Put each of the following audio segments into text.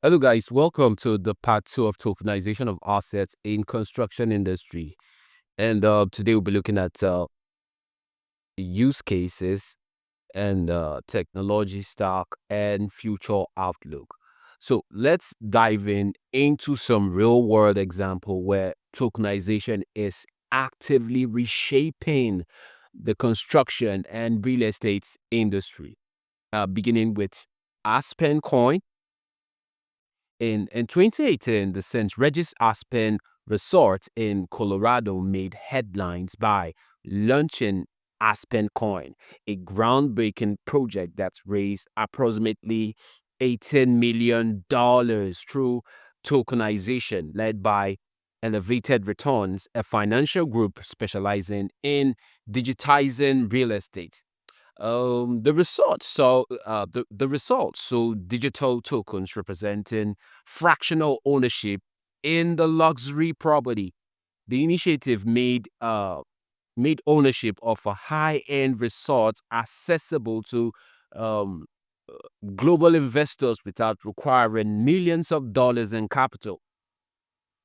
Hello guys, welcome to the part 2 of tokenization of assets in construction industry. And today we'll be looking at use cases and technology stack and future outlook. So let's dive into some real world example where tokenization is actively reshaping the construction and real estate industry. Beginning with AspenCoin. In 2018, the St. Regis Aspen Resort in Colorado made headlines by launching Aspen Coin, a groundbreaking project that's raised approximately $18 million through tokenization led by Elevated Returns, a financial group specializing in digitizing real estate. The results so digital tokens representing fractional ownership in the luxury property. The initiative made ownership of a high-end resort accessible to um, global investors without requiring millions of dollars in capital.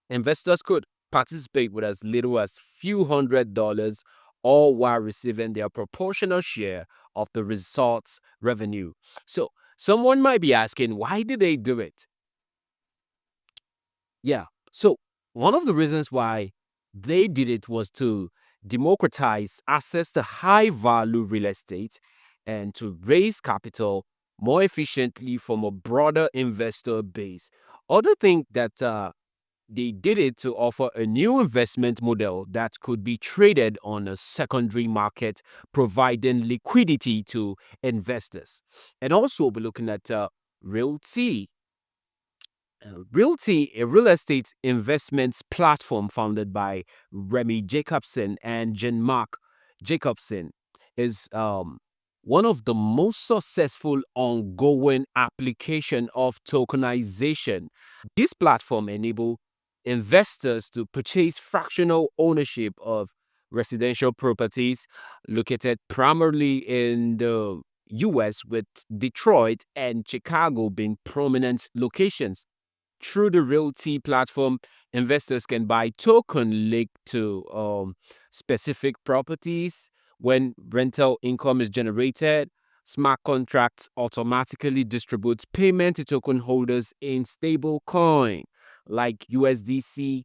Investors could participate with as little as few $100, all while receiving their proportional share of the resort's revenue. So, someone might be asking, why did they do it? Yeah. So, one of the reasons why they did it was to democratize access to high value real estate and to raise capital more efficiently from a broader investor base. Other think that they did it to offer a new investment model that could be traded on a secondary market, providing liquidity to investors. And also, we'll be looking at RealT. RealT, a real estate investments platform founded by Remy Jacobson and Jean Mark Jacobson, is one of the most successful ongoing application of tokenization. This platform enable investors to purchase fractional ownership of residential properties located primarily in the US, with Detroit and Chicago being prominent locations. Through the RealT platform, investors can buy token linked to specific properties. When rental income is generated, smart contracts automatically distributes payment to token holders in stable coin like USDC.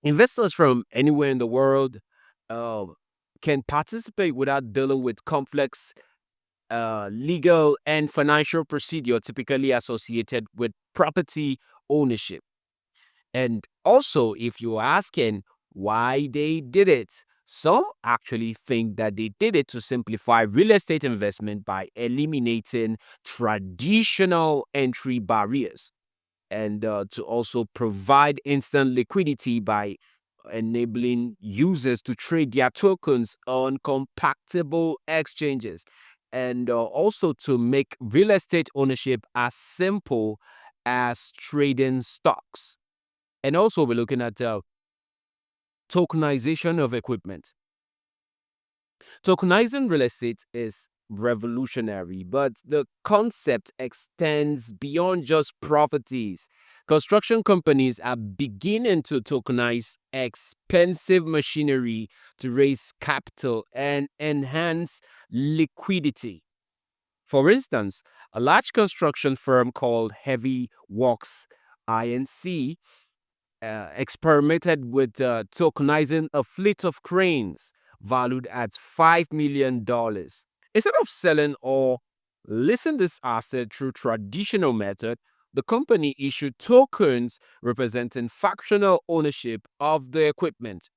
Investors from anywhere in the world uh, can participate without dealing with complex legal and financial procedure typically associated with property ownership. And also, if you're asking why they did it, some actually think that they did it to simplify real estate investment by eliminating traditional entry barriers and to also provide instant liquidity by enabling users to trade their tokens on compatible exchanges and also to make real estate ownership as simple as trading stocks. And also, we're looking at tokenization of equipment. Tokenizing real estate is revolutionary, but the concept extends beyond just properties. Construction companies are beginning to tokenize expensive machinery to raise capital and enhance liquidity. For instance, a large construction firm called Heavy Works Inc. Experimented with tokenizing a fleet of cranes valued at $5 million. Instead of selling or leasing this asset through traditional method, the company issued tokens representing fractional ownership of the equipment.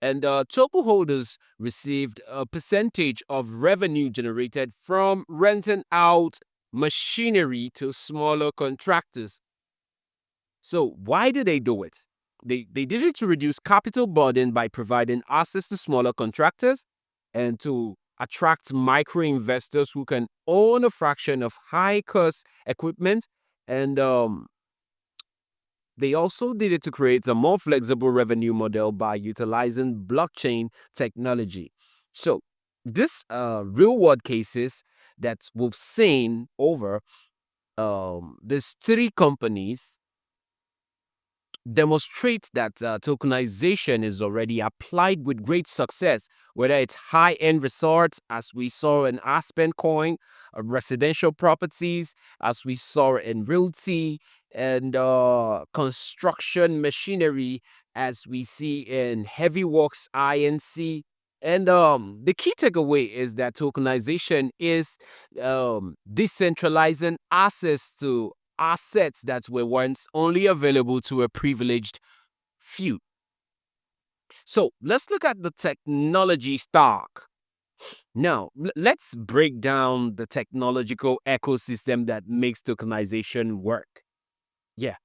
And token holders received a percentage of revenue generated from renting out machinery to smaller contractors. So why did they do it? They did it to reduce capital burden by providing access to smaller contractors and to attract micro investors who can own a fraction of high cost equipment. And they also did it to create a more flexible revenue model by utilizing blockchain technology. So this real world cases that we've seen over these three companies demonstrates that tokenization is already applied with great success, whether it's high-end resorts, as we saw in AspenCoin, residential properties, as we saw in realty, and construction machinery, as we see in heavy works INC. And the key takeaway is that tokenization is decentralizing access to assets that were once only available to a privileged few. So let's look at the technology stack. Now, let's break down the technological ecosystem that makes tokenization work. Yeah,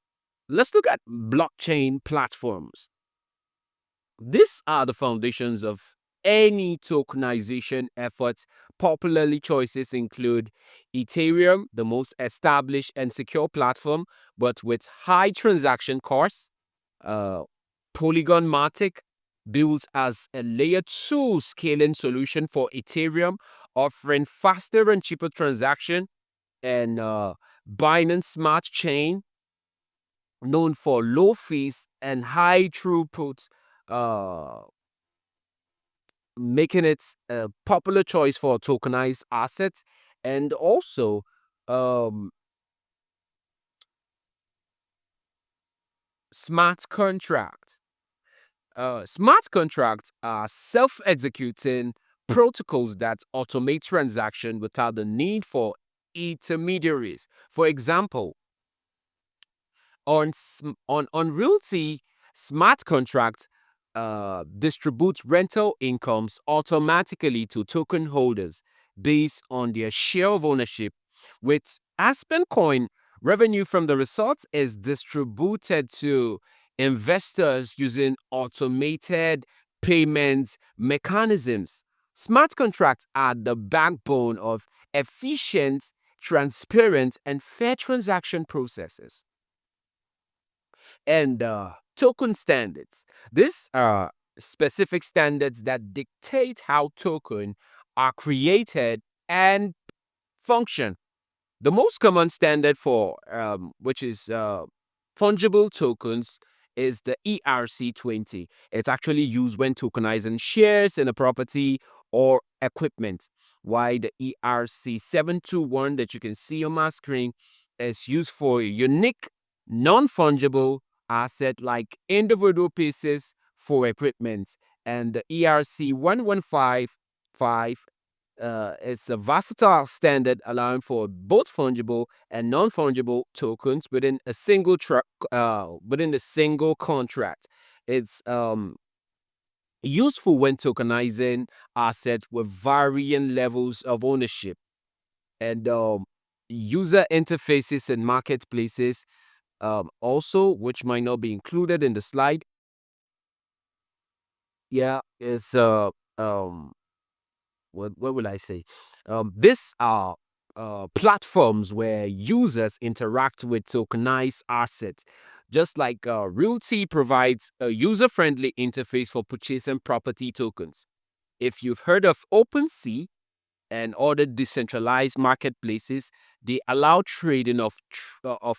let's look at blockchain platforms. These are the foundations of any tokenization efforts. Popularly, choices include Ethereum, the most established and secure platform, but with high transaction costs. Uh, Polygon Matic, built as a layer 2 scaling solution for Ethereum, offering faster and cheaper transaction. And Binance Smart Chain, known for low fees and high throughput, uh, making it a popular choice for tokenized assets. And also, um, smart contract. Smart contracts are self-executing protocols that automate transaction without the need for intermediaries. For example, on realty, smart contracts distribute rental incomes automatically to token holders based on their share of ownership. With AspenCoin, revenue from the results is distributed to investors using automated payment mechanisms. Smart contracts are the backbone of efficient, transparent, and fair transaction processes. And token standards. These are specific standards that dictate how tokens are created and function. The most common standard for which is fungible tokens is the ERC20. It's actually used when tokenizing shares in a property or equipment. While the ERC721 that you can see on my screen is used for unique, non-fungible asset like individual pieces for equipment. And the ERC1155, it's a versatile standard allowing for both fungible and non-fungible tokens within a single contract. It's useful when tokenizing assets with varying levels of ownership. And user interfaces and marketplaces, also, which might not be included in the slide. Yeah, is what will I say? These are platforms where users interact with tokenized assets. Just like RealT provides a user-friendly interface for purchasing property tokens. If you've heard of OpenSea and other decentralized marketplaces, they allow trading of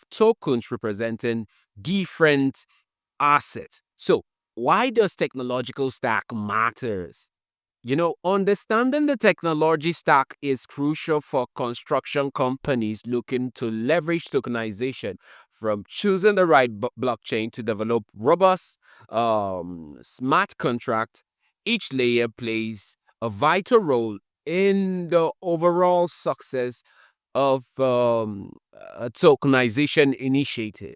tokens representing different assets. So, why does technological stack matters? Understanding the technology stack is crucial for construction companies looking to leverage tokenization, from choosing the right blockchain to develop robust, smart contract. Each layer plays a vital role in the overall success of a tokenization initiative.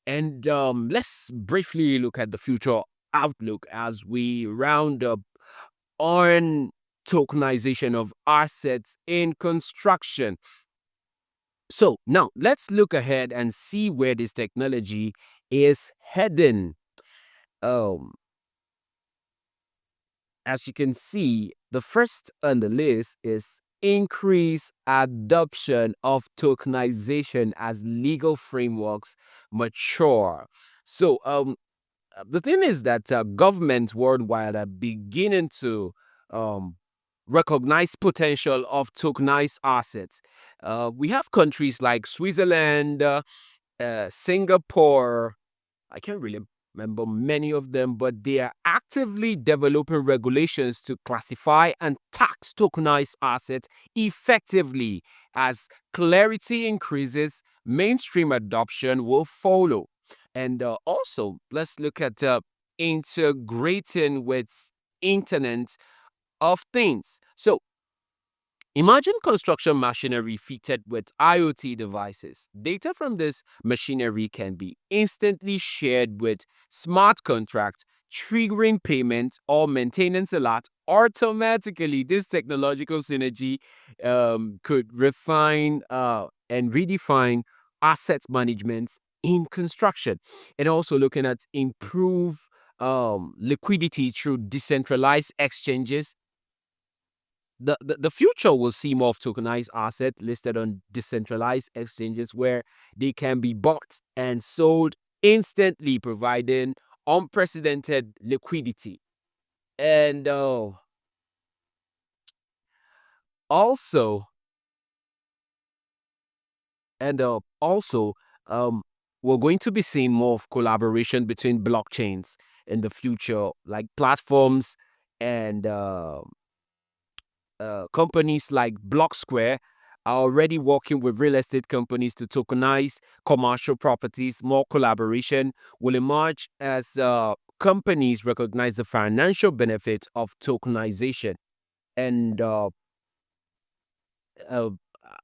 And let's briefly look at the future outlook as we round up on tokenization of assets in construction. So now let's look ahead and see where this technology is heading. Um, as you can see, the first on the list is increase adoption of tokenization as legal frameworks mature. So the thing is that governments worldwide are beginning to um, recognized potential of tokenized assets. We have countries like Switzerland, Singapore. I can't really remember many of them, but they are actively developing regulations to classify and tax tokenized assets effectively. As clarity increases, mainstream adoption will follow. And also, let's look at integrating with Internet of Things. So, imagine construction machinery fitted with IoT devices. Data from this machinery can be instantly shared with smart contracts, triggering payment or maintenance alert automatically. This technological synergy could refine and redefine asset management in construction, and also looking at improve liquidity through decentralized exchanges. The future will see more of tokenized asset listed on decentralized exchanges where they can be bought and sold instantly, providing unprecedented liquidity. And also, and also, um, we're going to be seeing more of collaboration between blockchains in the future, like platforms and companies like Block Square are already working with real estate companies to tokenize commercial properties. More collaboration will emerge as companies recognize the financial benefits of tokenization. And uh,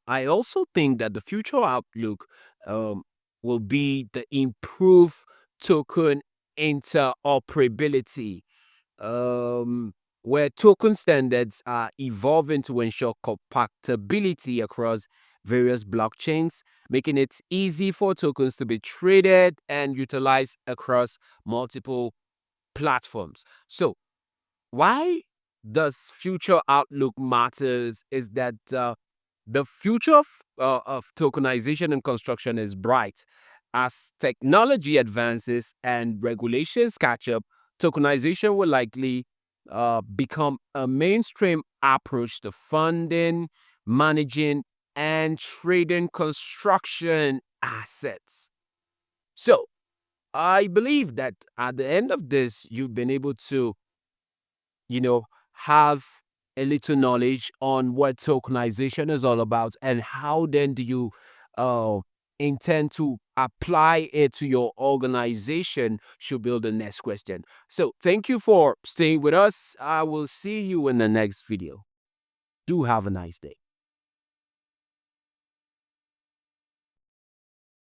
I also think that the future outlook um, will be the improved token interoperability, um, where token standards are evolving to ensure compatibility across various blockchains, making it easy for tokens to be traded and utilized across multiple platforms. So, why does future outlook matters is that the future of tokenization and construction is bright. As technology advances and regulations catch up, tokenization will likely become a mainstream approach to funding, managing, and trading construction assets. So, I believe that at the end of this, you've been able to, you know, have a little knowledge on what tokenization is all about, and how then do you uh, intend to apply it to your organization should build the next question. So thank you for staying with us. I will see you in the next video. Do have a nice day.